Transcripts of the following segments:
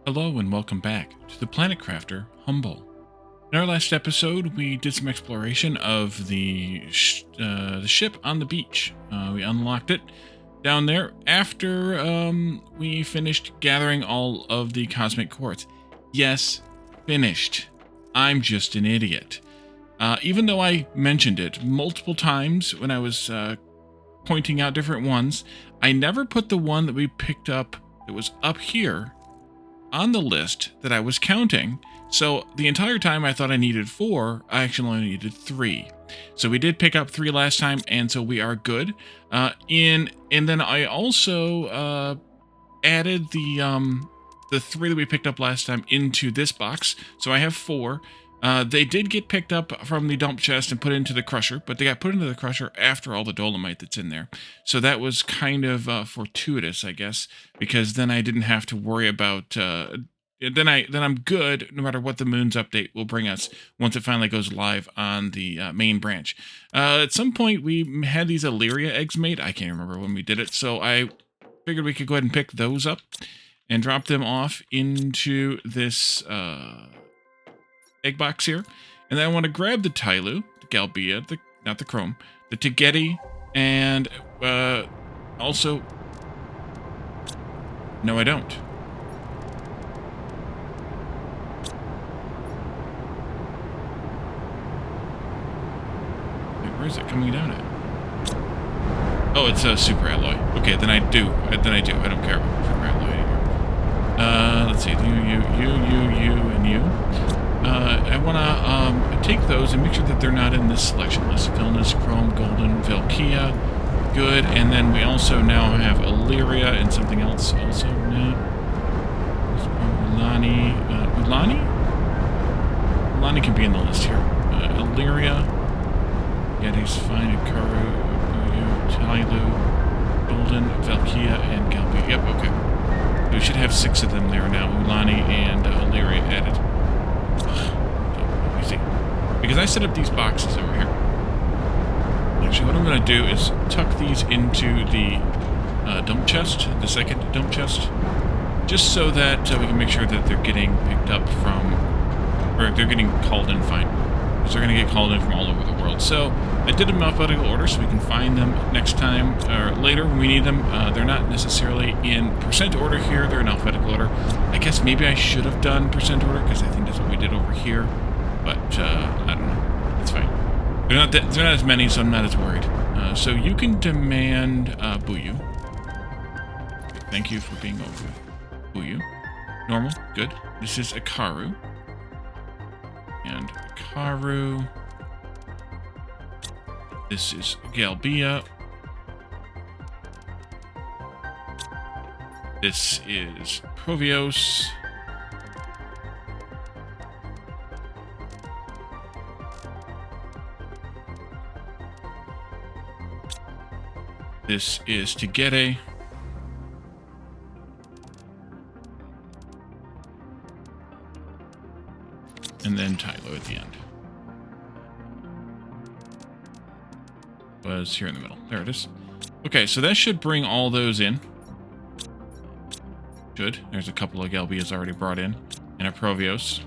Hello and welcome back to the Planet Crafter Humble. In our last episode, we did some exploration of the ship on the beach. We unlocked it down there after we finished gathering all of the cosmic quartz. Yes, finished. I'm just an idiot. Even though I mentioned it multiple times when I was pointing out different ones, I never put the one that we picked up that was up here on the list that I was counting. So the entire time I thought I needed 4, I actually only needed 3. So we did pick up 3 last time, and so we are good. And then I also added the 3 that we picked up last time into this box. So I have 4. They did get picked up from the dump chest and put into the crusher, but they got put into the crusher after all the dolomite that's in there. So that was kind of fortuitous, I guess, because then I didn't have to worry about. Then I'm good no matter what the moon's update will bring us once it finally goes live on the main branch. At some point we had these Illyria eggs made. I can't remember when we did it, so I figured we could go ahead and pick those up and drop them off into this egg box here. And then I want to grab the Tyloo, the Galbia, not the Chrome, the Tegeti, and also... No, I don't. Wait, where is it coming down at? Oh, it's a super alloy. Okay, then I do. I don't care about super alloy anymore. Let's see. You, and you. I want to take those and make sure that they're not in this selection list. Vilnius, Chrome, Golden, Velkia. Good. And then we also now have Illyria and something else also. No. Ulani. Ulani? Ulani can be in the list here. Illyria. Yeti's fine. Ikaru. Tyloo. Golden, Velkia, and Galbi. Yep, okay. We should have 6 of them there now. Ulani and Illyria added. Easy. Because I set up these boxes over here. Actually, what I'm going to do is tuck these into the dump chest, the second dump chest, just so that we can make sure that they're getting picked up from, or they're getting called in fine. Because they're going to get called in from all over the world. So I did them in alphabetical order so we can find them next time, or later when we need them. They're not necessarily in percent order here, they're in alphabetical order. I guess maybe I should have done percent order, because I think that's what we did over here. But, I don't know. It's fine. They're not as many, so I'm not as worried. So you can demand, Buyu. Thank you for being over. Buyu. Normal. Good. This is Ikaru. And Ikaru. This is Galbia. This is Provios. This is Tegeti. And then Tyloo at the end. Was here in the middle. There it is. Okay, so that should bring all those in. Should. There's a couple of Galbias already brought in. And a Provios.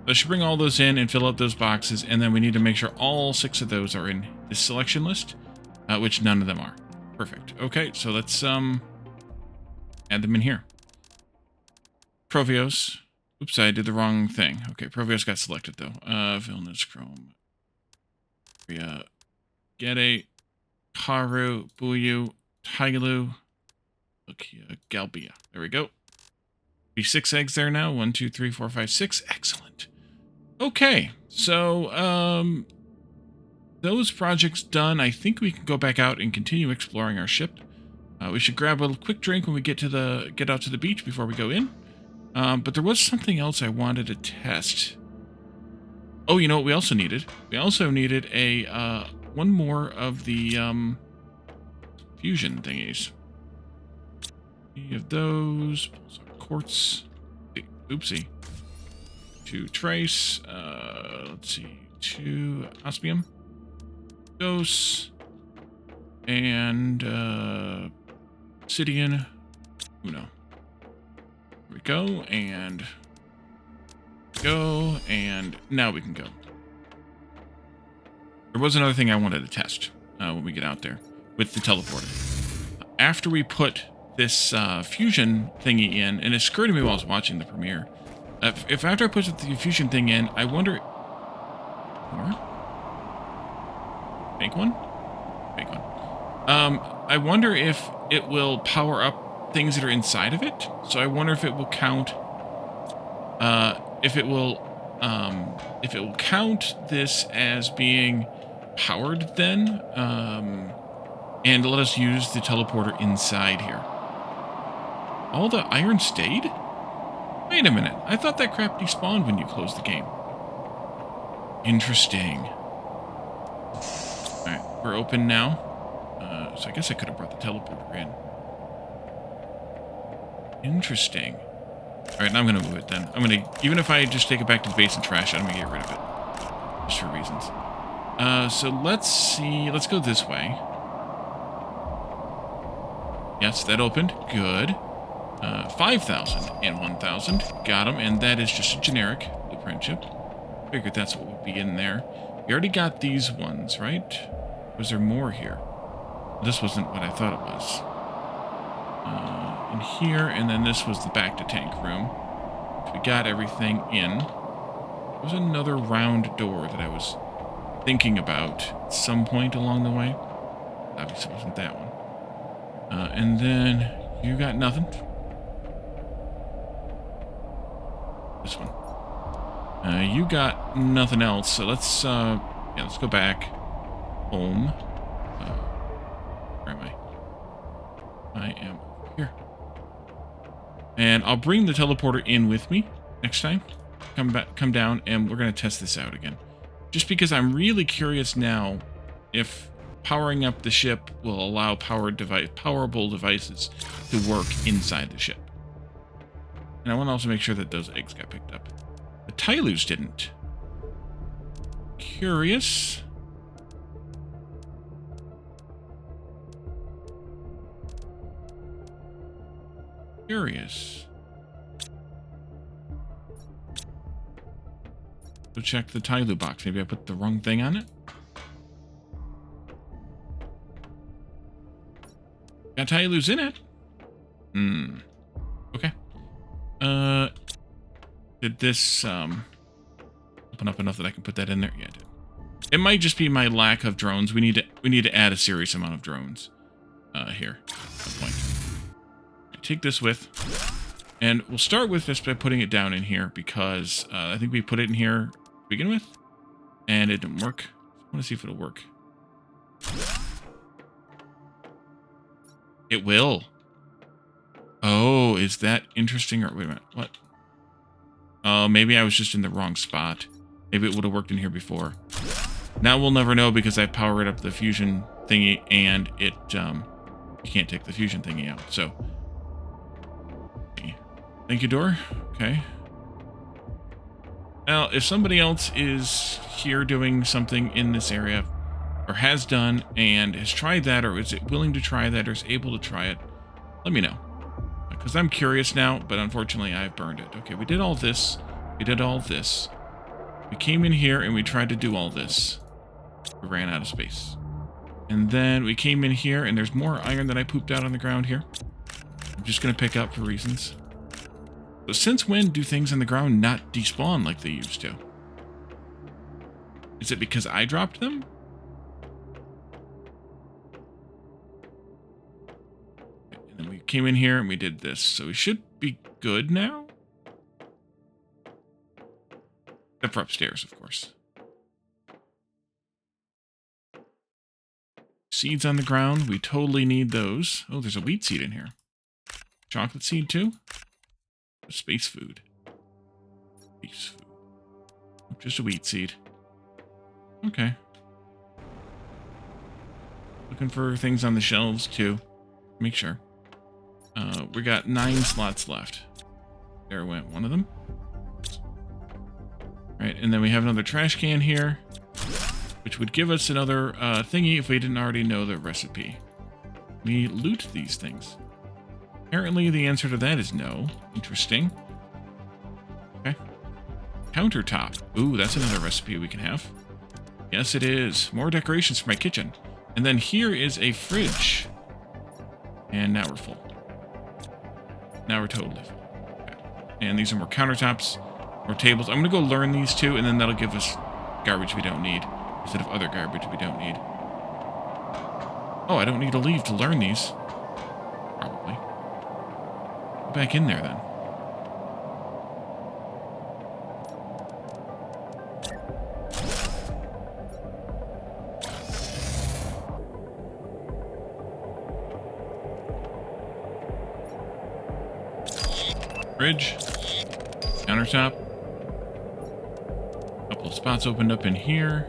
That should bring all those in and fill up those boxes. And then we need to make sure all 6 of those are in this selection list. Which none of them are. Perfect. Okay, so let's add them in here. Provios. Oops, I did the wrong thing. Okay, Provios got selected though. Vilnius, Chrome. Gede, Karu, Buyu, Tyloo, Galbia. There we go. Be 6 eggs there now. 1, 2, 3, 4, 5, 6. Excellent. Okay, so those projects done. I think we can go back out and continue exploring our ship. We should grab a quick drink when we get out to the beach before we go in. But there was something else I wanted to test. Oh, you know what we also needed? We also needed a one more of the fusion thingies. Any of those? Quartz. Oopsie. 2 trace. Let's see. 2 osmium. Dose. And obsidian. Uno. There we we go, and go, and now we can go. There was another thing I wanted to test when we get out there with the teleporter. After we put this fusion thingy in, and it occurred to me while I was watching the premiere, if after I put the fusion thing in, I wonder... More? Make one? Make one. I wonder if it will power up things that are inside of it. So I wonder if it will count... if it will count this as being powered then, and let us use the teleporter inside here. All the iron stayed? Wait a minute, I thought that crap despawned when you closed the game. Interesting. Alright, we're open now. So I guess I could have brought the teleporter in. Interesting. Alright, now I'm going to move it then. I'm going to, even if I just take it back to the base and trash it, I'm going to get rid of it. Just for reasons. So let's see, let's go this way. Yes, that opened. Good. 5,000 and 1,000. Got them, and that is just a generic blueprint chip. Figured that's what would be in there. We already got these ones, right? Was there more here? This wasn't what I thought it was. In here, and then this was the back to tank room. We got everything in. There was another round door that I was thinking about at some point along the way. Obviously, it wasn't that one. And then you got nothing. This one. You got nothing else, so let's let's go back home. Where am I? I am over here. And I'll bring the teleporter in with me next time. Come down, and we're gonna test this out again. Just because I'm really curious now if powering up the ship will allow powerable devices to work inside the ship. And I want to also make sure that those eggs got picked up. The Tylus didn't. Curious. Curious. So check the Tylu box. Maybe I put the wrong thing on it. Got Tylus in it. Okay. Did this open up enough that I can put that in there? Yeah, it did. It might just be my lack of drones. We need to add a serious amount of drones here at some point. Take this with, and we'll start with this by putting it down in here because I think we put it in here to begin with, and it didn't work. I want to see if it'll work. It will. Oh, is that interesting? Or wait a minute, what? Oh, maybe I was just in the wrong spot. Maybe it would have worked in here before. Now we'll never know because I powered up the fusion thingy, and it you can't take the fusion thingy out. So, thank you, door. Okay. Now, if somebody else is here doing something in this area, or has done, and has tried that, or is it willing to try that, or is able to try it, let me know. Because I'm curious now, but unfortunately I've burned it. Okay, we did all this. We did all this. We came in here and we tried to do all this. We ran out of space. And then we came in here and there's more iron that I pooped out on the ground here. I'm just going to pick up for reasons. So since when do things on the ground not despawn like they used to? Is it because I dropped them? And then we came in here and we did this. So we should be good now. Except for upstairs, of course. Seeds on the ground. We totally need those. Oh, there's a wheat seed in here. Chocolate seed too? Space food. Space food. Just a wheat seed. Okay. Looking for things on the shelves too. Make sure. We got 9 slots left. There went one of them. Right, and then we have another trash can here, which would give us another thingy if we didn't already know the recipe. We loot these things. Apparently the answer to that is no. Interesting. Okay. Countertop. Ooh, that's another recipe we can have. Yes, it is. More decorations for my kitchen. And then here is a fridge. And now we're full. Now we're totally full. Okay. And these are more countertops, more tables. I'm going to go learn these two, and then that'll give us garbage we don't need instead of other garbage we don't need. Oh, I don't need to leave to learn these. Probably. Go back in there, then. Fridge. Countertop. A couple of spots opened up in here.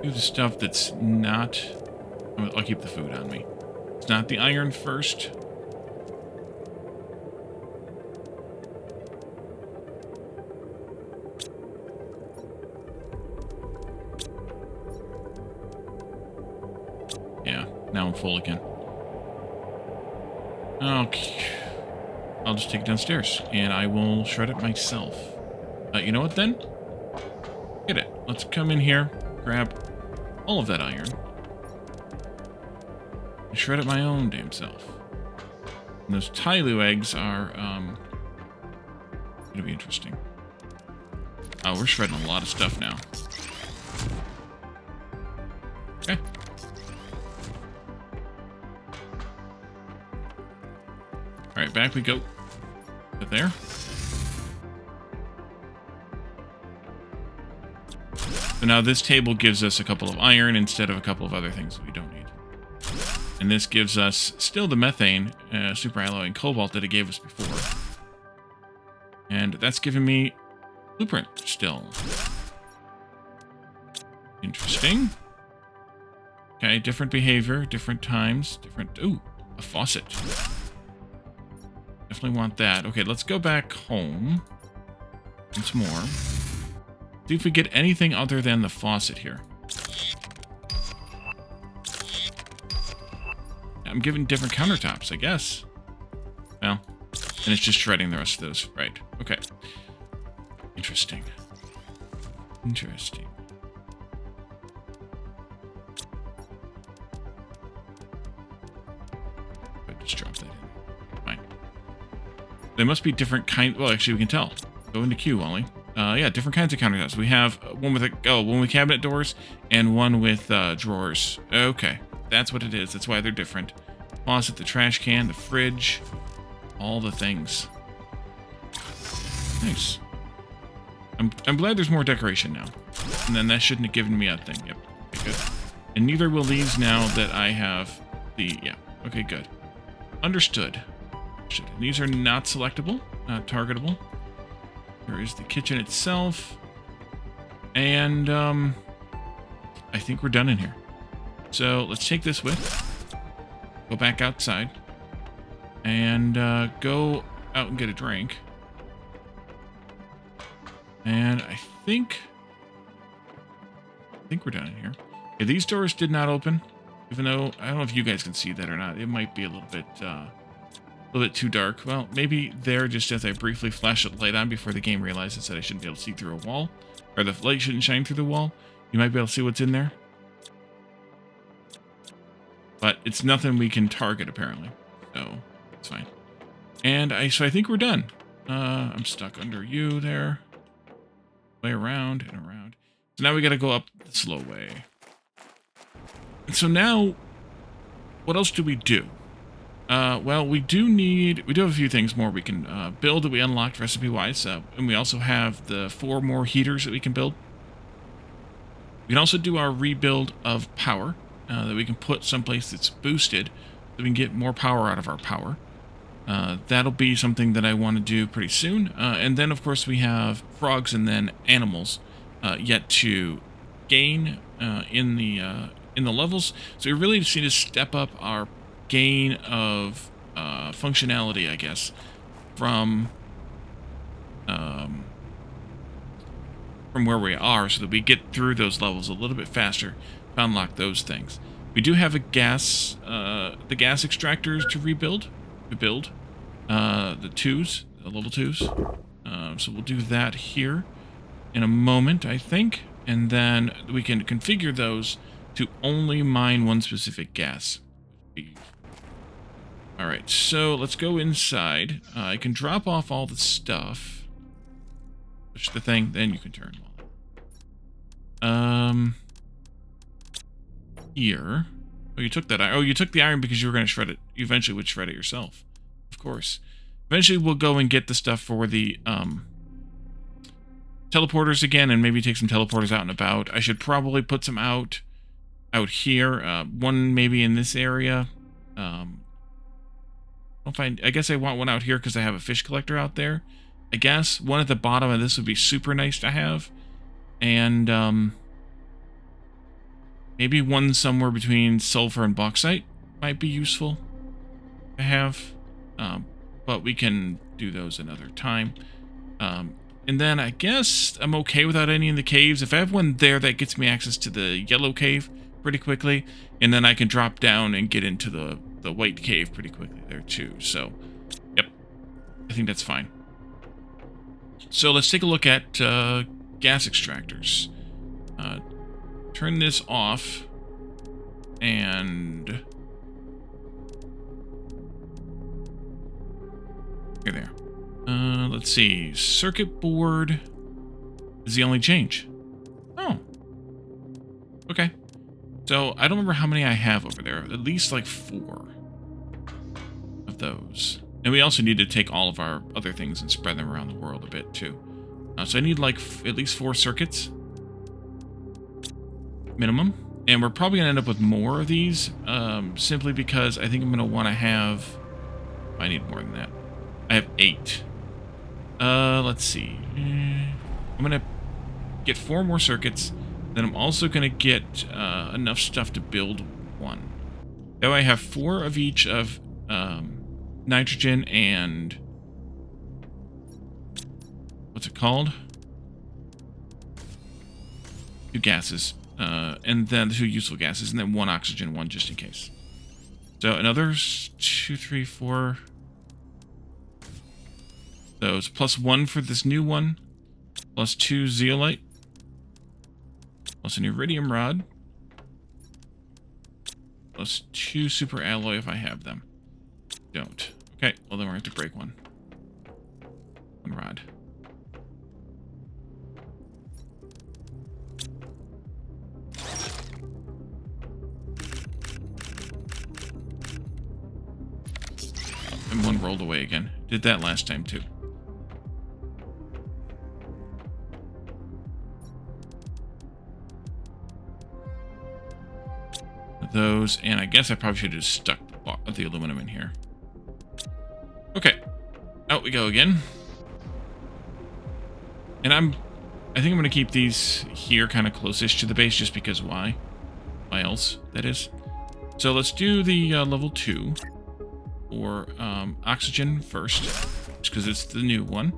Do the stuff that's not... I'll keep the food on me. It's not the iron first. Yeah, now I'm full again. Okay. I'll just take it downstairs, and I will shred it myself. You know what, then? Get it. Let's come in here, grab all of that iron, and shred it my own damn self. And those Tyloo eggs are, gonna be interesting. Oh, we're shredding a lot of stuff now. Okay. Alright, back we go. Put there. So now this table gives us a couple of iron instead of a couple of other things we don't need. And this gives us still the methane, superalloy, and cobalt that it gave us before. And that's giving me blueprint still. Interesting. Okay, different behavior, different times, different... Ooh, a faucet. Definitely want that. Okay, let's go back home once more. See if we get anything other than the faucet here. I'm giving different countertops, I guess. Well, and it's just shredding the rest of those. Right. Okay. Interesting. Interesting. Just drop that in. Fine. They must be different kind. Well, actually, we can tell. Go into queue, Wally. Yeah, different kinds of countertops. We have one with one with cabinet doors and one with drawers. Okay, that's what it is. That's why they're different. Faucet, the trash can, the fridge, all the things. Nice. I'm glad there's more decoration now. And then that shouldn't have given me a thing. Yep. Okay, good. And neither will these now that I have the... Yeah. Okay, good. Understood. These are not selectable, not targetable. There is the kitchen itself. And I think we're done in here. So let's take this with. Go back outside. And go out and get a drink. And I think we're done in here. Yeah, these doors did not open. Even though, I don't know if you guys can see that or not. It might be a little bit too dark. Well, maybe there, just as I briefly flash the light on before the game realizes that I shouldn't be able to see through a wall. Or the light shouldn't shine through the wall. You might be able to see what's in there. But it's nothing we can target, apparently. So, it's fine. And so I think we're done. I'm stuck under you there. Way around and around. So now we gotta go up the slow way. And so now, what else do we do? Well, we do have a few things more we can build that we unlocked recipe-wise. And we also have the 4 more heaters that we can build. We can also do our rebuild of power that we can put someplace that's boosted so we can get more power out of our power. That'll be something that I want to do pretty soon. And then, of course, we have frogs and then animals yet to gain in the levels. So we really just need to step up our gain of functionality, I guess, from where we are, so that we get through those levels a little bit faster to unlock those things. We do have a gas the gas extractors to rebuild. To build the twos, the level twos. So we'll do that here in a moment, I think. And then we can configure those to only mine one specific gas. Alright, so let's go inside. I can drop off all the stuff. Push the thing, then you can turn. Here. Oh, you took that iron. Oh, you took the iron because you were going to shred it. You eventually would shred it yourself. Of course. Eventually we'll go and get the stuff for the, teleporters again, and maybe take some teleporters out and about. I should probably put some out here. One maybe in this area. I guess I want one out here because I have a fish collector out there. I guess one at the bottom of this would be super nice to have. And, maybe one somewhere between sulfur and bauxite might be useful to have. But we can do those another time. And then I guess I'm okay without any in the caves. If I have one there, that gets me access to the yellow cave pretty quickly. And then I can drop down and get into the white cave pretty quickly there too. So, yep. I think that's fine. So let's take a look at gas extractors. Turn this off. And... here there. Let's see. Circuit board is the only change. Oh. Okay. So, I don't remember how many I have over there. At least, like, 4 of those. And we also need to take all of our other things and spread them around the world a bit, too. So I need, like, at least 4 circuits. Minimum. And we're probably going to end up with more of these. Simply because I think I'm going to want to have... I need more than that. I have 8. Let's see. I'm going to get 4 more circuits. Then I'm also going to get enough stuff to build 1. That way I have 4 of each of nitrogen and... what's it called? 2 gases. And then 2 useful gases. And then 1 oxygen, 1 just in case. So another 2, 3, 4... those, plus 1 for this new one, plus 2 zeolite, plus an iridium rod, plus 2 super alloy if I have them. Don't. Okay, well then we're going to have to break one. 1 rod. And 1 rolled away again. Did that last time too. Those, and I guess I probably should have just stuck the aluminum in here. Okay, out we go again. And I think I'm going to keep these here kind of close-ish to the base, just because why? Why else, that is. So let's do the level 2, or oxygen first, just because it's the new one.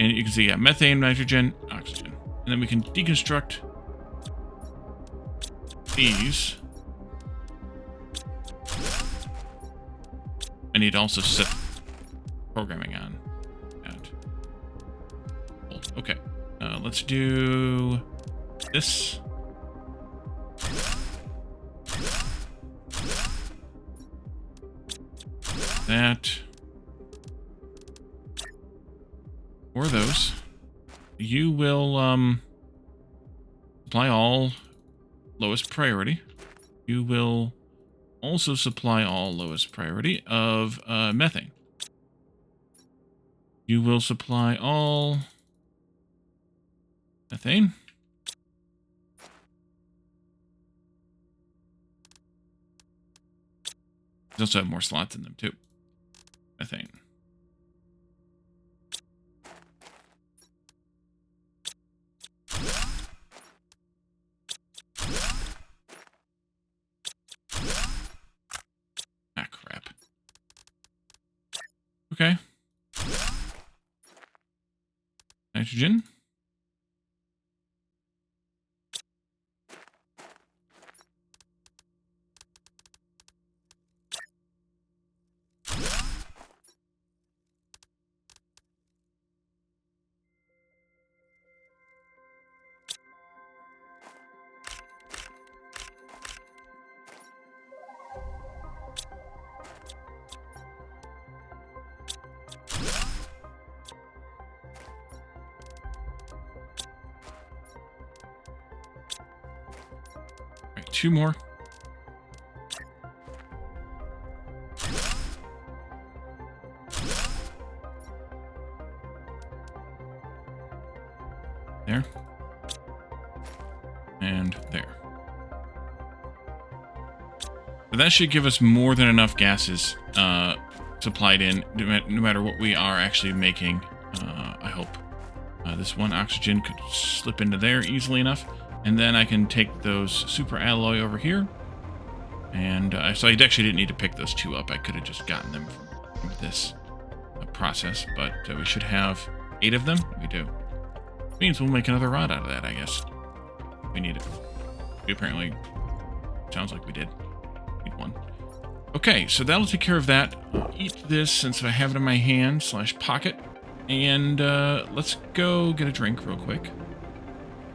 And you can see, yeah, methane, nitrogen, oxygen. And then we can deconstruct these. I need to also set programming on that. Okay, let's do this. That. Or those. You will supply all lowest priority. You will also supply all lowest priority of methane. You will supply all methane. They also have more slots in them too. Methane. Ah, crap. Okay. Nitrogen. 2 more. There. And there. So that should give us more than enough gases supplied in, no matter what we are actually making, I hope. This one oxygen could slip into there easily enough. And then I can take those super alloy over here. And so I actually didn't need to pick those 2 up. I could have just gotten them from this process. But we should have 8 of them. We do. Which means we'll make another rod out of that, I guess. We need it. We apparently, sounds like we did. Need 1. Okay, so that'll take care of that. I'll eat this since I have it in my hand / pocket. And let's go get a drink real quick.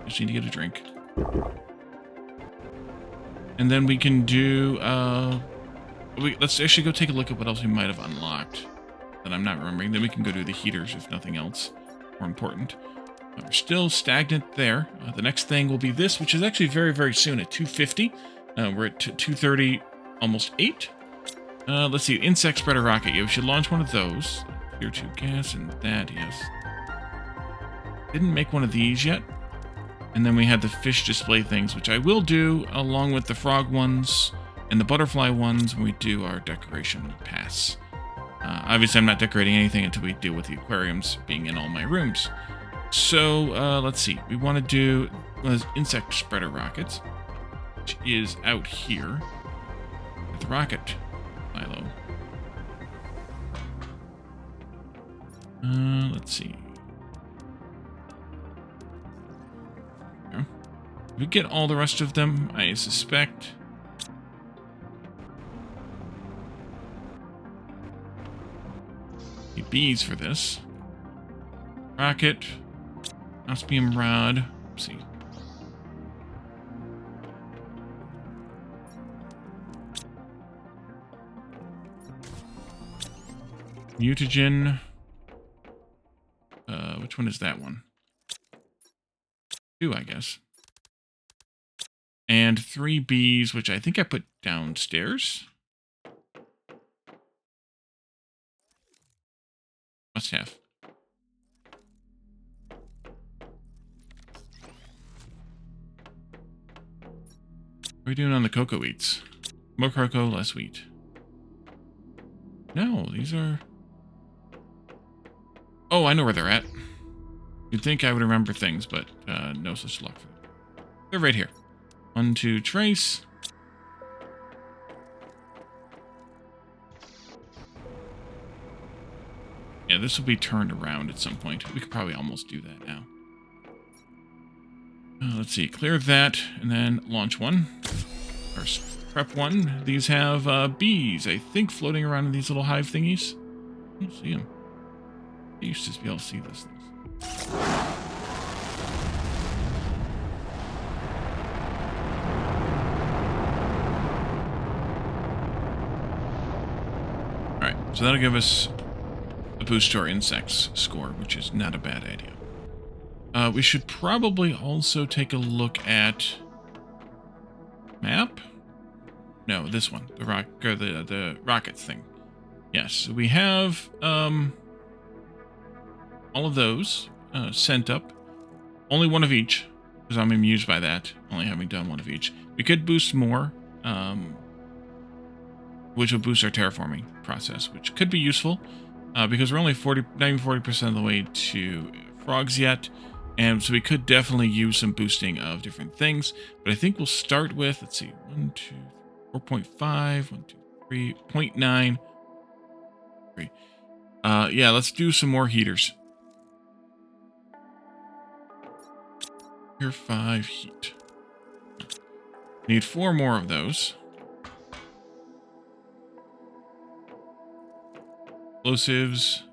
Just need to get a drink. And then we can do... let's actually go take a look at what else we might have unlocked that I'm not remembering. Then we can go do the heaters, if nothing else more important. We're still stagnant there. The next thing will be this, which is actually very, very soon at 250. We're at 230, almost 8. Let's see, insect spreader rocket. Yeah, we should launch one of those. Tier 2 gas and that, yes. Didn't make one of these yet. And then we had the fish display things, which I will do along with the frog ones and the butterfly ones when we do our decoration pass. Obviously, I'm not decorating anything until we deal with the aquariums being in all my rooms. So, let's see. We want to do those insect spreader rockets, which is out here with the rocket silo. Let's see. We get all the rest of them, I suspect. Need bees for this. Rocket. Osmium rod. Let's see. Mutagen. Which one is that one? 2, I guess. And 3 bees, which I think I put downstairs. Must have. What are we doing on the cocoa wheats? More cocoa, less wheat. No, these are... Oh, I know where they're at. You'd think I would remember things, but no such luck for them. They're right here. 1, 2, trace. Yeah, this will be turned around at some point. We could probably almost do that now. Let's see, clear that, and then launch one. Or prep one. These have bees, I think, floating around in these little hive thingies. I don't see them. I used to be able to see those things. Alright, so that'll give us a boost to our insects score, which is not a bad idea. We should probably also take a look at map. No, this one, the rockets thing. Yes, we have all of those sent up. Only one of each, because I'm amused by that. Only having done one of each. We could boost more, which will boost our terraforming process, which could be useful because we're only 40% of the way to frogs yet. And so we could definitely use some boosting of different things. But I think we'll start with, let's see, 1, 2, 4.5, 1, 2, 3, 0.9. 3. Yeah, let's do some more heaters. Here, 5 heat. Need 4 more of those. Explosives.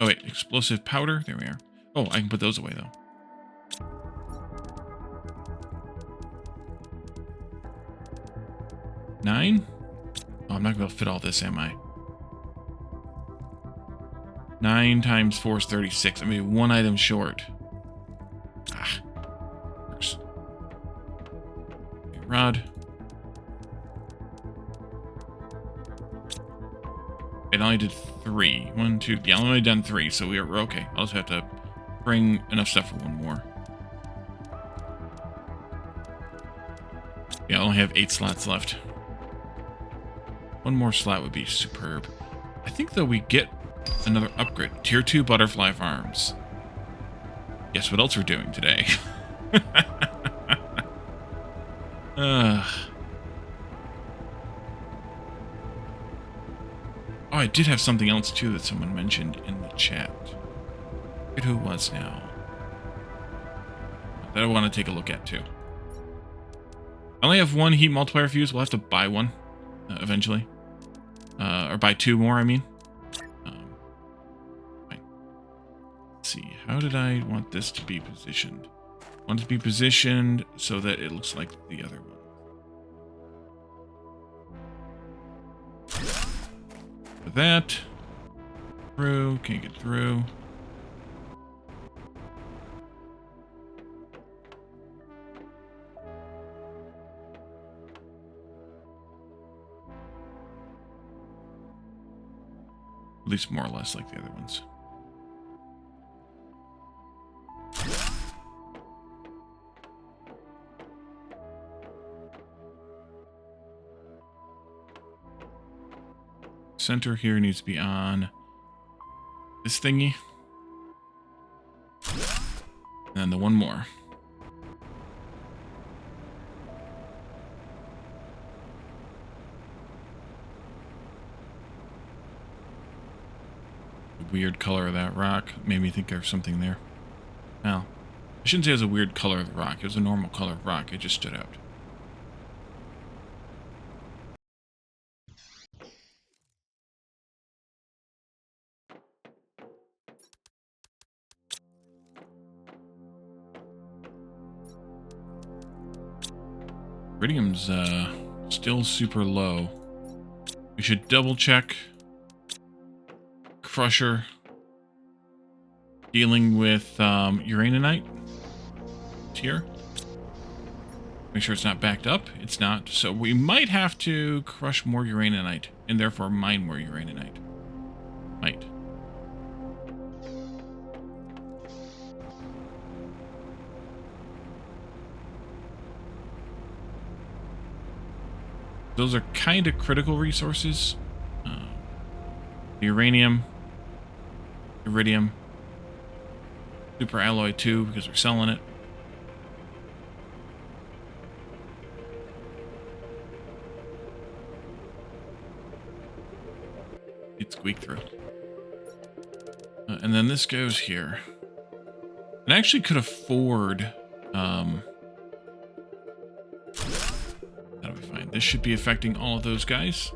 Oh, wait, explosive powder. There we are. Oh, I can put those away, though. Nine? Oh, I'm not going to be able to fit all this, am I? 9 times 4 is 36. I mean, 1 item short. Ah. Works. Okay, rod. It only did 3. 1, 2. Yeah, I only done 3, so we're okay. I'll just have to bring enough stuff for one more. Yeah, I only have 8 slots left. One more slot would be superb. I think, though, we get another upgrade. Tier 2 butterfly farms. Guess what else we're doing today? Oh, I did have something else, too, that someone mentioned in the chat. Forget who it was now. That I want to take a look at, too. I only have 1 heat multiplier fuse. We'll have to buy one eventually. Or buy 2 more, I mean. Fine. Let's see. How did I want this to be positioned? I want it to be positioned so that it looks like the other one. That through, can't get through. At least more or less like the other ones. Center here needs to be on this thingy. And the one more. The weird color of that rock made me think there's something there. Well, I shouldn't say it was a weird color of the rock. It was a normal color of rock. It just stood out. Iridium's still super low. We should double check. Crusher dealing with uraninite here. Make sure it's not backed up. It's not. So we might have to crush more uraninite and therefore mine more uraninite. Might. Those are kind of critical resources. The uranium, iridium, super alloy 2 because we're selling it. It squeak through. And then this goes here. And I actually could afford... that'll be fine. This should be affecting all of those guys.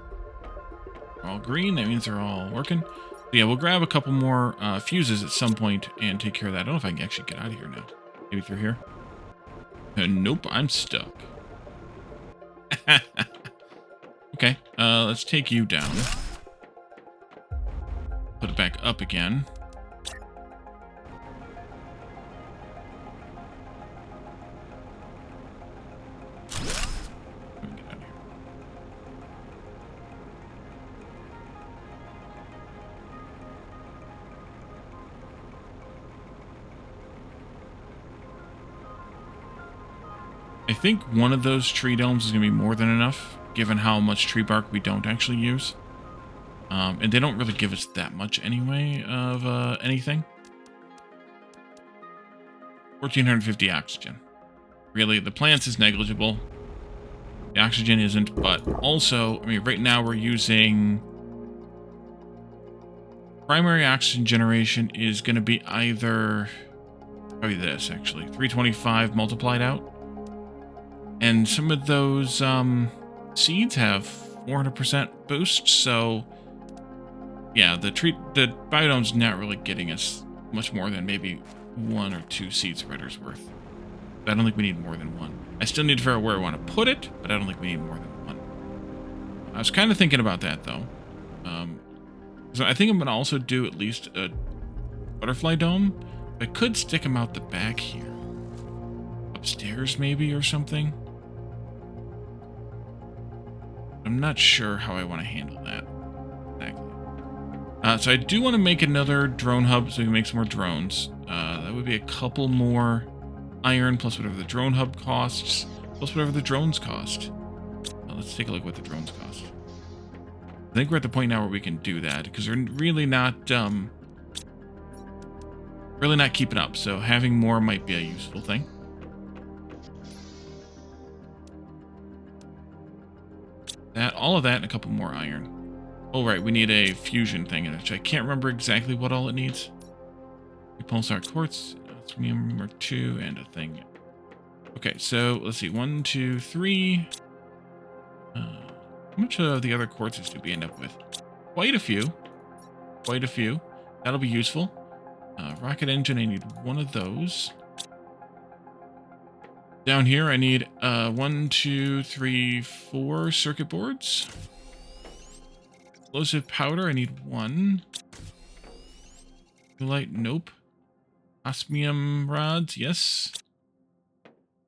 They're all green. That means they're all working. So yeah, we'll grab a couple more fuses at some point and take care of that. I don't know if I can actually get out of here now. Maybe through here. Nope, I'm stuck. Okay, let's take you down. Put it back up again. Let me get out of here. I think one of those tree domes is going to be more than enough, given how much tree bark we don't actually use. And they don't really give us that much anyway of anything. 1450 oxygen. Really, the plants is negligible. The oxygen isn't, but also, I mean, right now we're using... Primary oxygen generation is going to be either... Probably this, actually. 325 multiplied out. And some of those seeds have 400% boost, so... Yeah, the biodome's not really getting us much more than maybe 1 or 2 seed spreaders worth. I don't think we need more than 1. I still need to figure out where I want to put it, but I don't think we need more than 1. I was kind of thinking about that, though. So I think I'm going to also do at least a butterfly dome. I could stick them out the back here. Upstairs, maybe, or something. I'm not sure how I want to handle that. Exactly. So I do want to make another drone hub so we can make some more drones. That would be a couple more iron plus whatever the drone hub costs, plus whatever the drones cost. Let's take a look at what the drones cost. I think we're at the point now where we can do that because they're really not keeping up. So having more might be a useful thing. All of that and a couple more iron. Oh, right, we need a fusion thing, which I can't remember exactly what all it needs. Pulsar quartz, osmium or 2, and a thing. Okay, so let's see. 1, 2, 3. How much of the other quartzes do we end up with? Quite a few. Quite a few. That'll be useful. Rocket engine, I need one of those. Down here, I need 1, 2, 3, 4 circuit boards. Explosive powder, I need 1. Light, nope. Osmium rods, yes.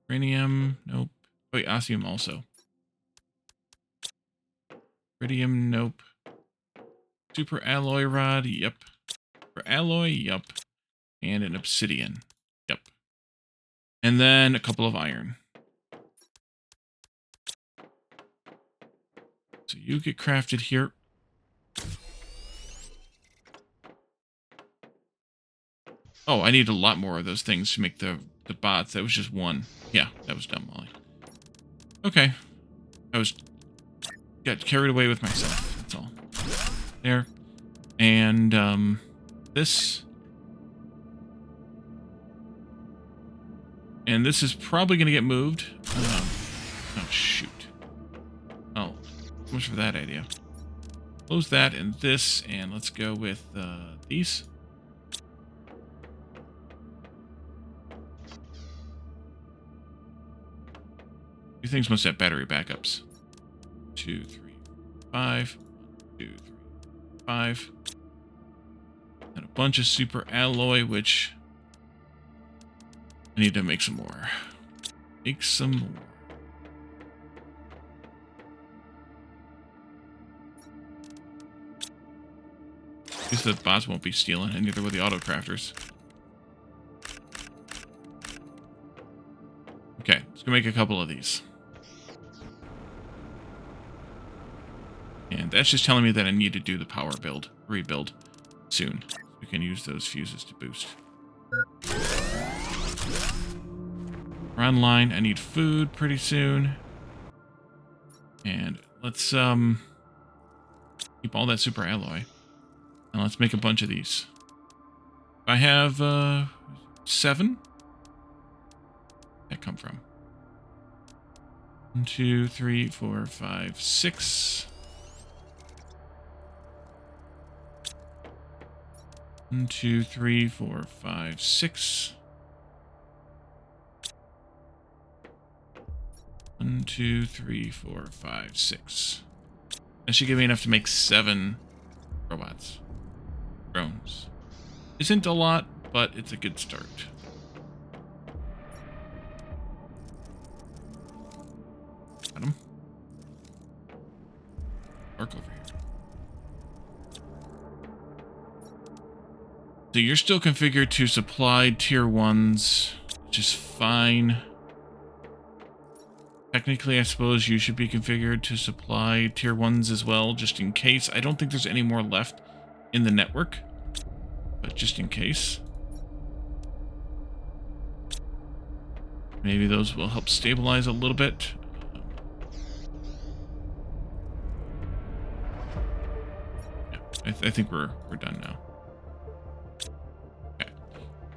Uranium, nope. Wait, osmium also. Iridium, nope. Super alloy rod, yep. For alloy, yep. And an obsidian, yep. And then a couple of iron. So you get crafted here. Oh, I need a lot more of those things to make the bots. That was just one. Yeah, that was dumb, Molly. Okay. Got carried away with myself. That's all. There. And, this. And this is probably going to get moved. Oh, shoot. Oh, so much for that idea. Close that and this, and let's go with these. These things must have battery backups. 2, 3, 5. 2, 3, 5. And a bunch of super alloy, which I need to make some more. Make some more. At least the bots won't be stealing, and neither will the auto crafters. Okay, let's go make a couple of these. And that's just telling me that I need to do the power rebuild soon. We can use those fuses to boost. We're online. I need food pretty soon. And let's keep all that super alloy. And let's make a bunch of these. I have 7. Where'd that come from? 1, 2, 3, 4, 5, 6. 1, 2, 3, 4, 5, 6. 1, 2, 3, 4, 5, 6. That should give me enough to make 7 robots. Drones. Isn't a lot, but it's a good start. Got him. Work over here. So you're still configured to supply tier 1s, which is fine. Technically, I suppose you should be configured to supply tier 1s as well, just in case. I don't think there's any more left in the network, but just in case. Maybe those will help stabilize a little bit. Yeah, I think we're done now. Okay.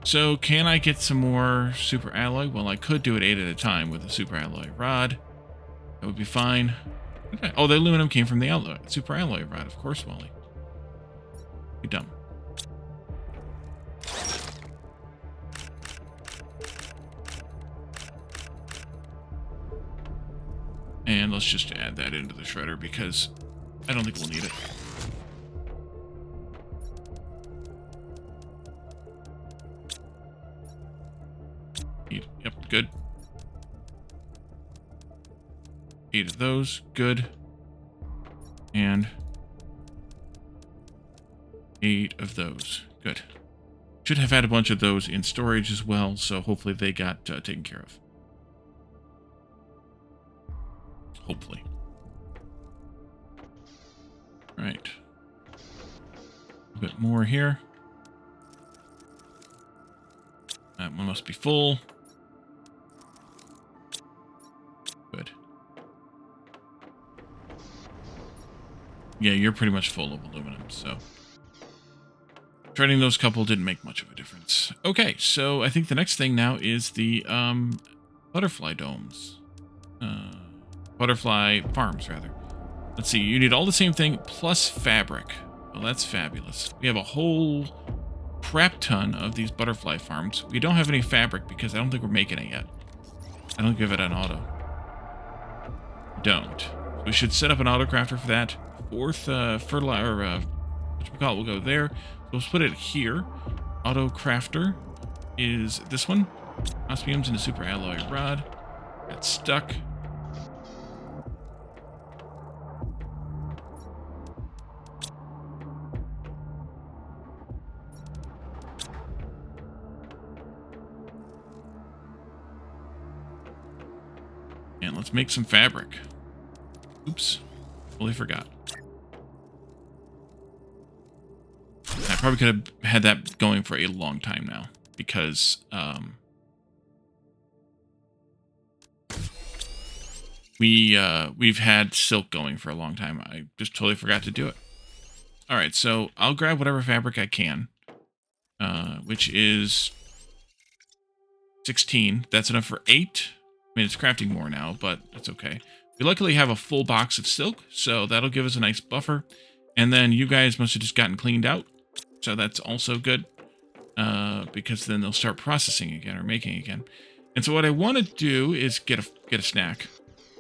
So can I get some more super alloy? Well, I could do it 8 at a time with a super alloy rod. That would be fine. Okay. Oh, the aluminum came from the alloy, super alloy rod, of course, Wally. You're dumb. And let's just add that into the shredder because I don't think we'll need it. Yep, good. 8 of those, good. And 8 of those. Good. Should have had a bunch of those in storage as well, so hopefully they got taken care of. Hopefully. Right. A bit more here. That one must be full. Good. Yeah, you're pretty much full of aluminum, so... Trading those couple didn't make much of a difference. Okay, so I think the next thing now is the butterfly domes. Butterfly farms, rather. Let's see, you need all the same thing plus fabric. Well, that's fabulous. We have a whole crap ton of these butterfly farms. We don't have any fabric because I don't think we're making it yet. I don't give it an auto. Don't. We should set up an auto crafter for that. Fourth fertilizer, whatchamacallit, will go there. So let's put it here. Auto crafter is this one. Osmium's in a super alloy rod. Got stuck. And let's make some fabric. Oops. Totally forgot. I probably could have had that going for a long time now, because we've had silk going for a long time. I just totally forgot to do it. All right, so I'll grab whatever fabric I can, which is 16. That's enough for 8. I mean, it's crafting more now, but that's okay. We luckily have a full box of silk, so that'll give us a nice buffer. And then you guys must have just gotten cleaned out, so that's also good, because then they'll start processing again or making again. And so what I want to do is get a snack.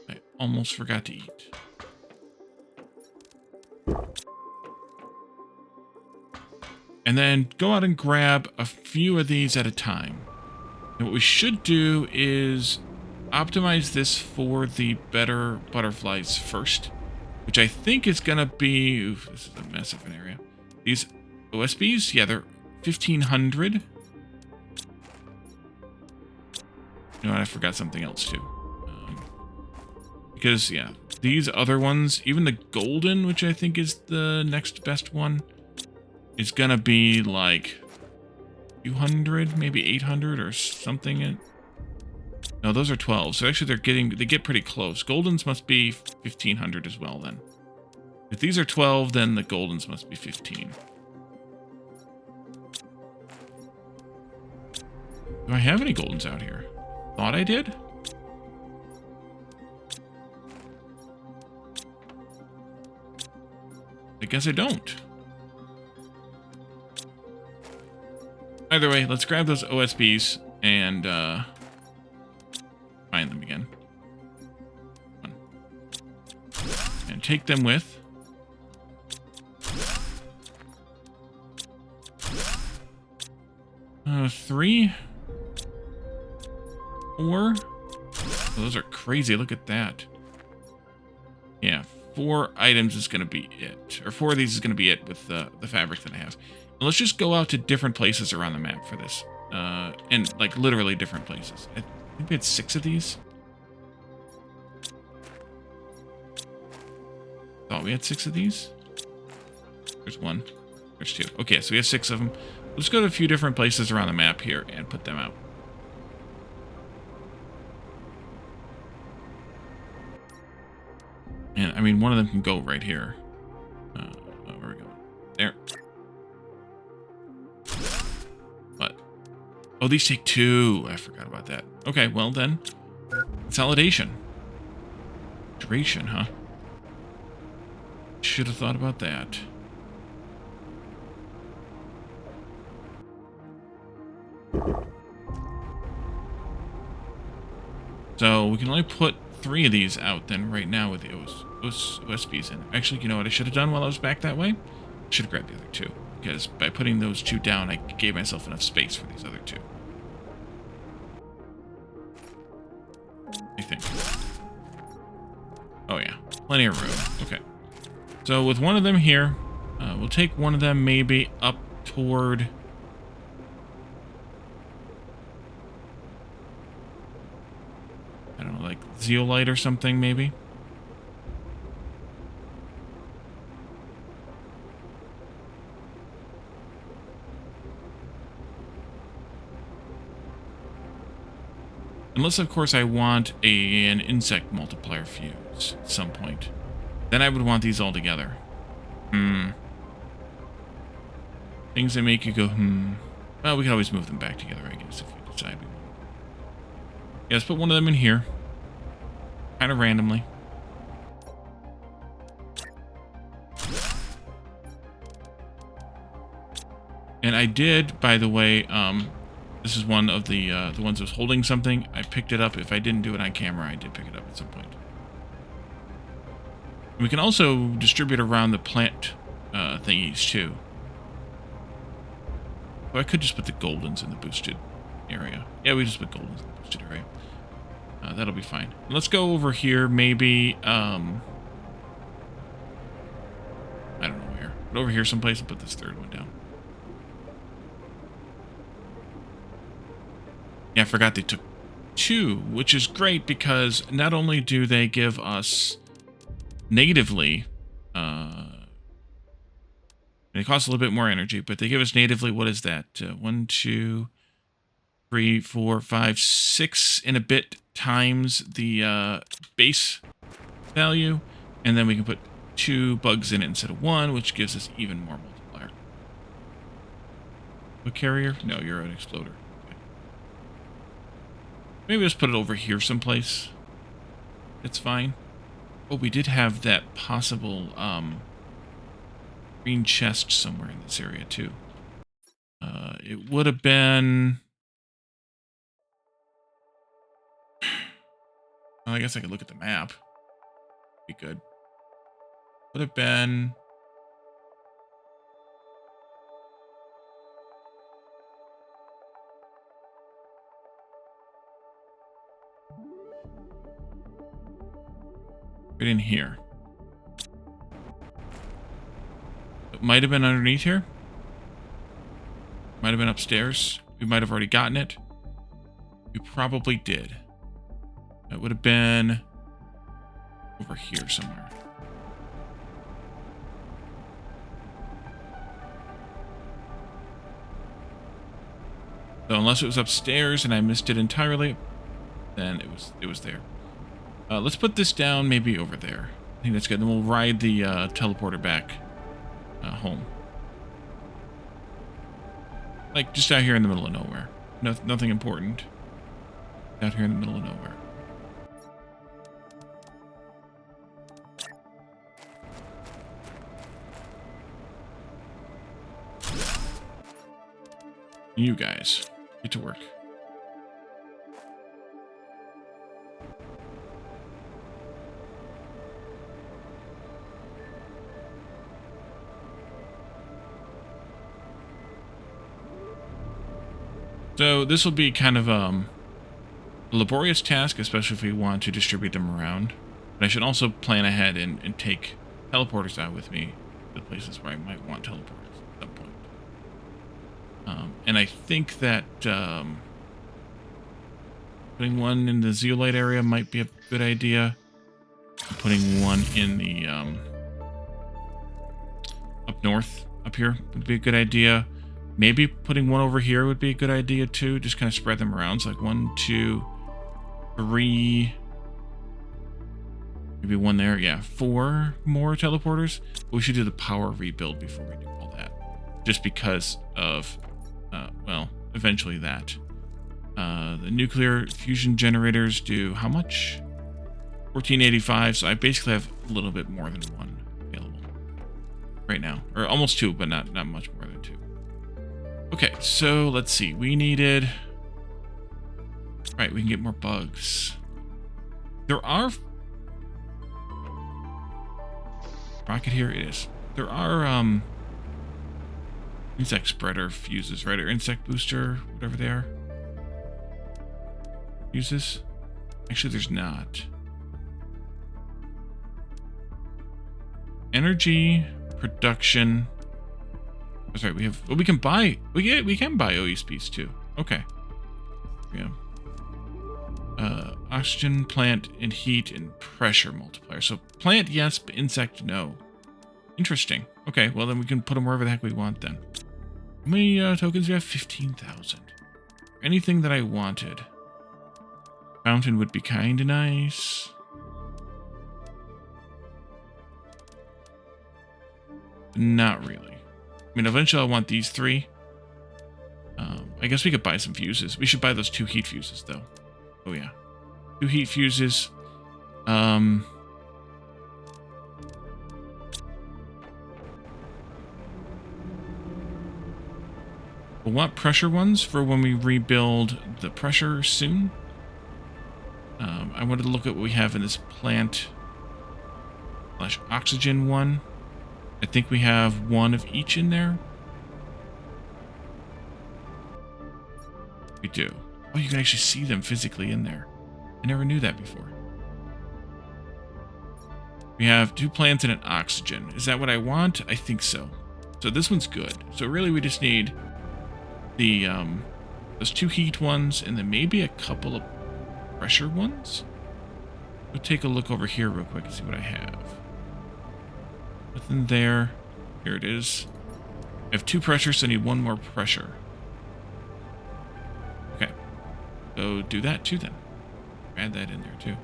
I almost forgot to eat. And then go out and grab a few of these at a time. And what we should do is optimize this for the better butterflies first, which I think is going to be... Oof, this is a mess of an area. These OSBs, yeah, they're 1,500. You know what, I forgot something else too. Because, yeah, these other ones, even the golden, which I think is the next best one, is going to be like 200, maybe 800 or something. No, those are 12. So actually they get pretty close. Goldens must be 1,500 as well then. If these are 12, then the goldens must be 15. Do I have any goldens out here? Thought I did? I guess I don't. Either way, let's grab those OSBs and find them again. And take them with. Three. 4. Oh, those are crazy. Look at that. Yeah, 4 items is going to be it. Or 4 of these is going to be it with the fabric that I have. And let's just go out to different places around the map for this. And, like, literally different places. I think we had 6 of these. Thought we had 6 of these. There's 1. There's 2. Okay, so we have 6 of them. Let's go to a few different places around the map here and put them out. And, I mean, one of them can go right here. Where are we going? There. What? Oh, these take 2. I forgot about that. Okay, well then. Consolidation. Duration, huh? Should have thought about that. So, we can only put 3 of these out then right now with the OSBs in. Actually, you know what I should have done while I was back that way? I should have grabbed the other 2. Because by putting those 2 down, I gave myself enough space for these other 2. I think. Oh yeah, plenty of room. Okay. So with one of them here, We'll take one of them maybe up toward... I don't know, like zeolite or something, maybe. Unless, of course, I want an insect multiplier fuse at some point. Then I would want these all together. Things that make you go, Well, we can always move them back together, I guess, if we decide we want. Yeah, let's put one of them in here. Kind of randomly. And I did, by the way, this is one of the ones that was holding something. I picked it up. If I didn't do it on camera, I did pick it up at some point. And we can also distribute around the plant thingies, too. Oh, I could just put the goldens in the boosted area. Yeah, we just put goldens in the boosted area. That'll be fine. Let's go over here, maybe, I don't know where. But over here someplace and put this third one down. Yeah, I forgot they took 2, which is great because not only do they give us natively, and it costs a little bit more energy, but they give us natively, what is that? 1, 2, 3, 4, 5, 6 and a bit times the base value, and then we can put 2 bugs in it instead of 1, which gives us even more multiplier. A carrier? No, you're an exploder. Okay. Maybe just put it over here someplace. It's fine. Oh, we did have that possible green chest somewhere in this area too. It would have been... Well, I guess I could look at the map. Be good. Would have been... right in here. It might have been underneath here. Might have been upstairs. We might have already gotten it. We probably did. It would have been over here somewhere. So unless it was upstairs and I missed it entirely, then it was there. Let's put this down maybe over there. I think that's good. Then we'll ride the teleporter back home. Like just out here in the middle of nowhere. Nothing important. Out here in the middle of nowhere. You guys, get to work. So this will be kind of a laborious task, especially if we want to distribute them around. But I should also plan ahead and take teleporters out with me to the places where I might want teleporters at some point. And I think that putting one in the zeolite area might be a good idea. Putting one in the up north, up here, would be a good idea. Maybe putting one over here would be a good idea too. Just kind of spread them around. So like 1, 2, 3, maybe one there. Yeah, 4 more teleporters. But we should do the power rebuild before we do all that. Just because of, well, eventually that. The nuclear fusion generators do how much? 1485. So I basically have a little bit more than one available right now, or almost 2, but not much more than 2. Okay, so let's see. We needed... Right, we can get more bugs. There are... Rocket here? It is. There are, insect spreader fuses, right? Or insect booster, whatever they are. Fuses? Actually, there's not. Energy, production. That's right. We have. Well, we can buy. We can buy OESPs too. Okay. Yeah. Oxygen, plant, and heat and pressure multiplier. So plant, yes, but insect, no. Interesting. Okay, well then we can put them wherever the heck we want then. How many tokens do we have? 15,000. Anything that I wanted. Fountain would be kind of nice. Not really. I mean, eventually I'll want these 3. I guess we could buy some fuses. We should buy those 2 heat fuses, though. Oh, yeah. 2 heat fuses. We'll want pressure ones for when we rebuild the pressure soon. I wanted to look at what we have in this plant / oxygen one. I think we have 1 of each in there. We do. Oh, you can actually see them physically in there. I never knew that before. We have 2 plants and an oxygen. Is that what I want? I think so. So this one's good. So really we just need the those 2 heat ones and then maybe a couple of pressure ones. We'll take a look over here real quick and see what I have. Nothing there. Here it is. I have 2 pressures, so I need 1 more pressure. Okay. So do that too then. Add that in there too.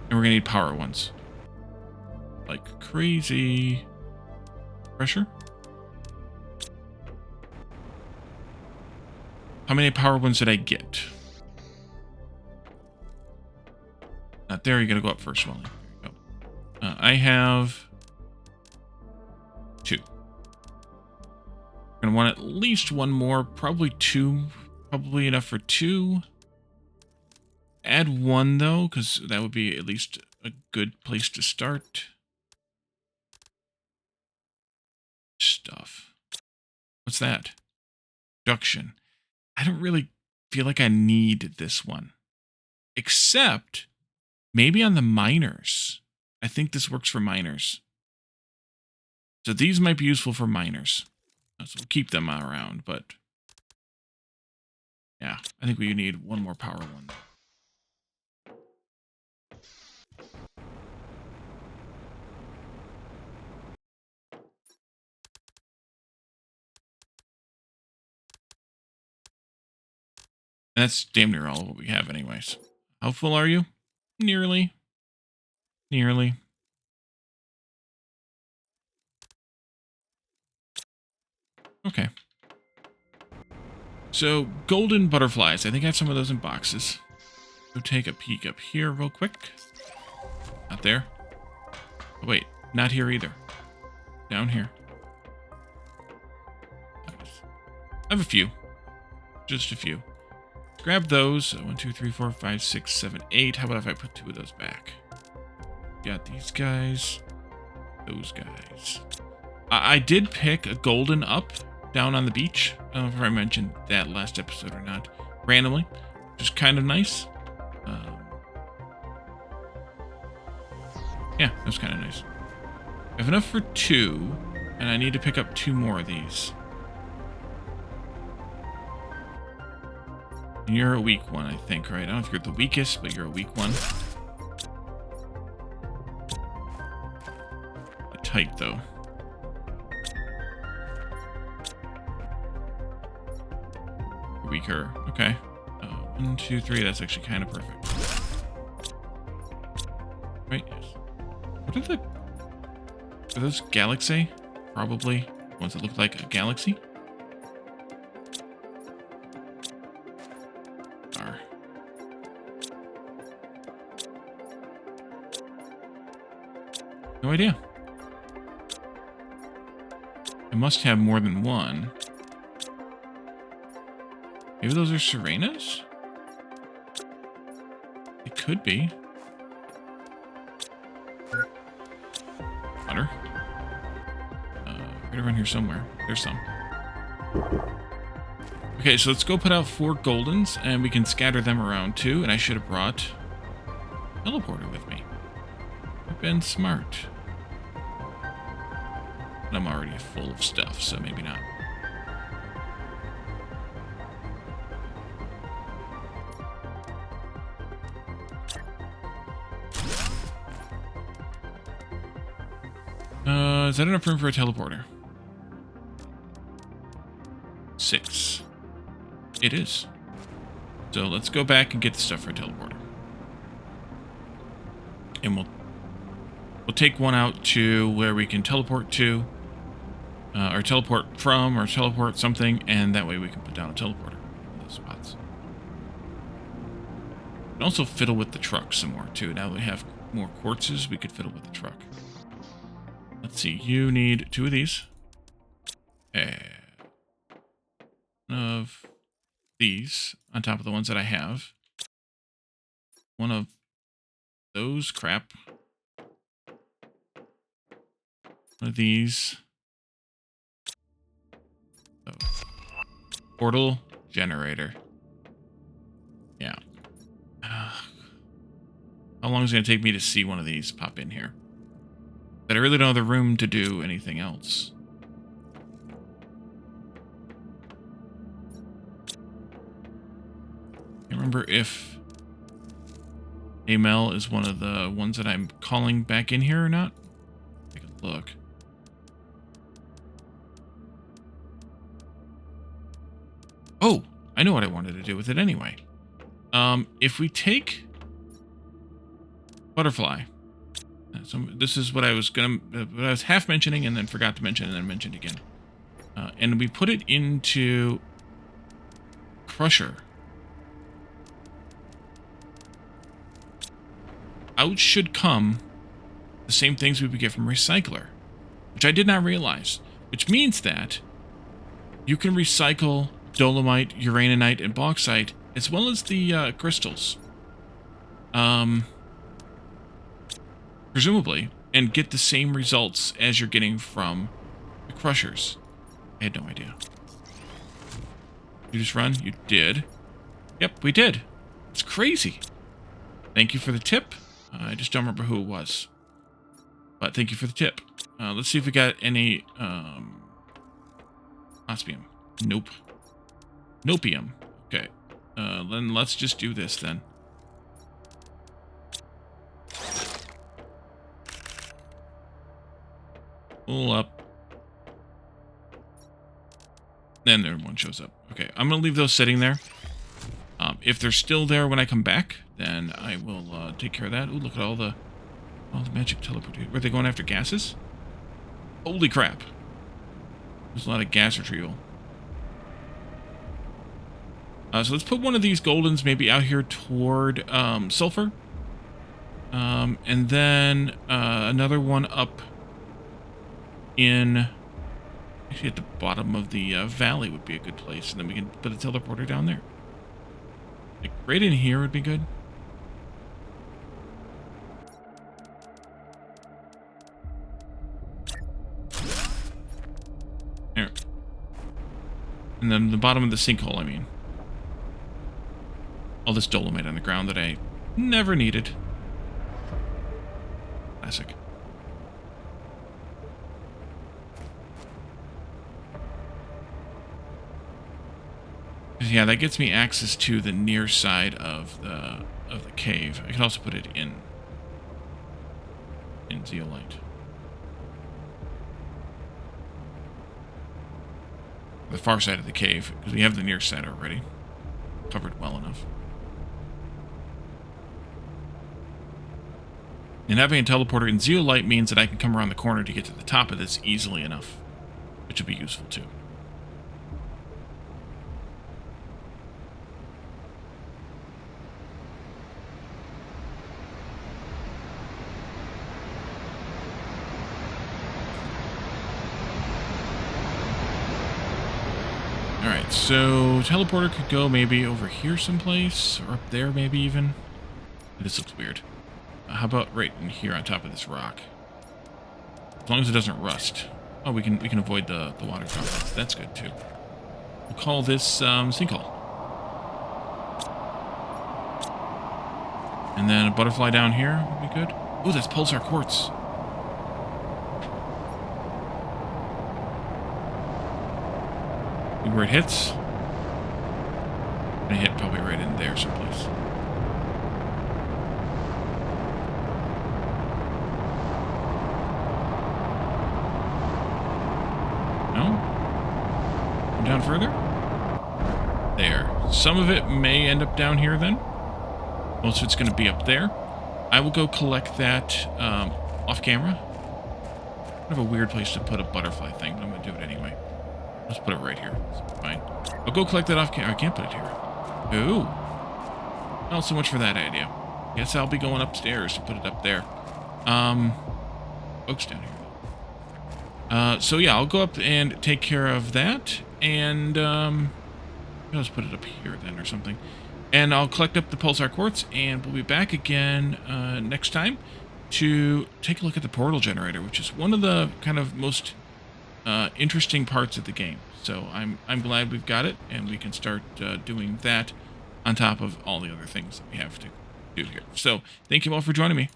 And we're gonna need power ones. Like crazy. Pressure? How many power ones did I get? Not there, you gotta go up first, Wally. There you go. I have 2. We're gonna want at least 1 more, probably 2. Probably enough for 2. Add 1 though, because that would be at least a good place to start. Stuff. What's that? Production. I don't really feel like I need this one. Except maybe on the miners. I think this works for miners. So these might be useful for miners. So we'll keep them around, but yeah, I think we need 1 more power one. And that's damn near all what we have anyways. How full are you? Nearly. Nearly. Okay. So, golden butterflies. I think I have some of those in boxes. Go take a peek up here real quick. Not there. Oh, wait. Not here either. Down here. I have a few. Just a few. Grab those. 1, 2, 3, 4, 5, 6, 7, 8. How about if I put 2 of those back? Got these guys. Those guys. I did pick a golden up down on the beach. I don't know if I mentioned that last episode or not. Randomly. Just kind of nice. Yeah, that was kind of nice. I have enough for 2, and I need to pick up 2 more of these. And you're a weak one, I think, right? I don't know if you're the weakest, but you're a weak one. Tight, though. Weaker. Okay. 1, 2, 3. That's actually kind of perfect. Right? Yes. What are the... Are those galaxy? Probably. Ones that look like a galaxy? Are. No idea. I must have more than one. Maybe those are Serenas? It could be. Water. Right around here somewhere. There's some. Okay, so let's go put out 4 goldens, and we can scatter them around too. And I should have brought a teleporter with me. I've been smart. But I'm already full of stuff, so maybe not. Is that enough room for a teleporter? 6. It is. So let's go back and get the stuff for a teleporter. And we'll take one out to where we can teleport to, or teleport from, or teleport something, and that way we can put down a teleporter in those spots. And also fiddle with the truck some more too. Now that we have more quartzes, we could fiddle with the truck. Let's see, you need 2 of these. Of these on top of the ones that I have. One of those, crap. One of these. Oh. Portal generator. Yeah. How long is it going to take me to see one of these pop in here? But I really don't have the room to do anything else. I remember if Amel is one of the ones that I'm calling back in here or not. Take a look. Oh, I know what I wanted to do with it anyway. If we take butterfly, so this is what I was half mentioning and then forgot to mention and then mentioned again. And we put it into Crusher. Out should come the same things we would get from Recycler, which I did not realize, which means that you can recycle dolomite, uraninite, and bauxite, as well as the crystals. Presumably, and get the same results as you're getting from the crushers. I had no idea. You just run? You did. Yep, we did. It's crazy. Thank you for the tip. I just don't remember who it was. But thank you for the tip. Let's see if we got any osmium. Nope. Nopium. Okay. Then let's just do this then. Pull up. Then there one shows up. Okay, I'm going to leave those sitting there. If they're still there when I come back, then I will take care of that. Ooh, look at all the magic teleportation. Were they going after gases? Holy crap. There's a lot of gas retrieval. So let's put one of these goldens maybe out here toward sulfur. And then another one up in... Actually, at the bottom of the valley would be a good place. And then we can put a teleporter down there. Like, right in here would be good. There. And then the bottom of the sinkhole, I mean. All this dolomite on the ground that I never needed. Classic. Yeah, that gets me access to the near side of the cave. I can also put it in zeolite. The far side of the cave, because we have the near side already covered well enough. And having a teleporter in zeolite means that I can come around the corner to get to the top of this easily enough, which would be useful too. Alright, so teleporter could go maybe over here someplace, or up there maybe even. This looks weird. How about right in here on top of this rock? As long as it doesn't rust. Oh, we can avoid the water droplets. That's good too. We'll call this sinkhole. And then a butterfly down here would be good. Ooh, that's pulsar quartz. See where it hits? Gonna hit probably right in there someplace. No? Come down further? There. Some of it may end up down here then. Most of it's going to be up there. I will go collect that off camera. Kind of a weird place to put a butterfly thing, but I'm going to do it anyway. Let's put it right here. It's fine. I'll go collect that off camera. I can't put it here. Ooh. Not so much for that idea. Guess I'll be going upstairs to put it up there. Folks down here. So yeah, I'll go up and take care of that. And let's put it up here then or something. And I'll collect up the pulsar quartz, and we'll be back again next time to take a look at the portal generator, which is one of the kind of most interesting parts of the game. So I'm glad we've got it, and we can start doing that on top of all the other things that we have to do here. So thank you all for joining me,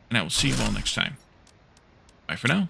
and I will see you all next time. Bye for now.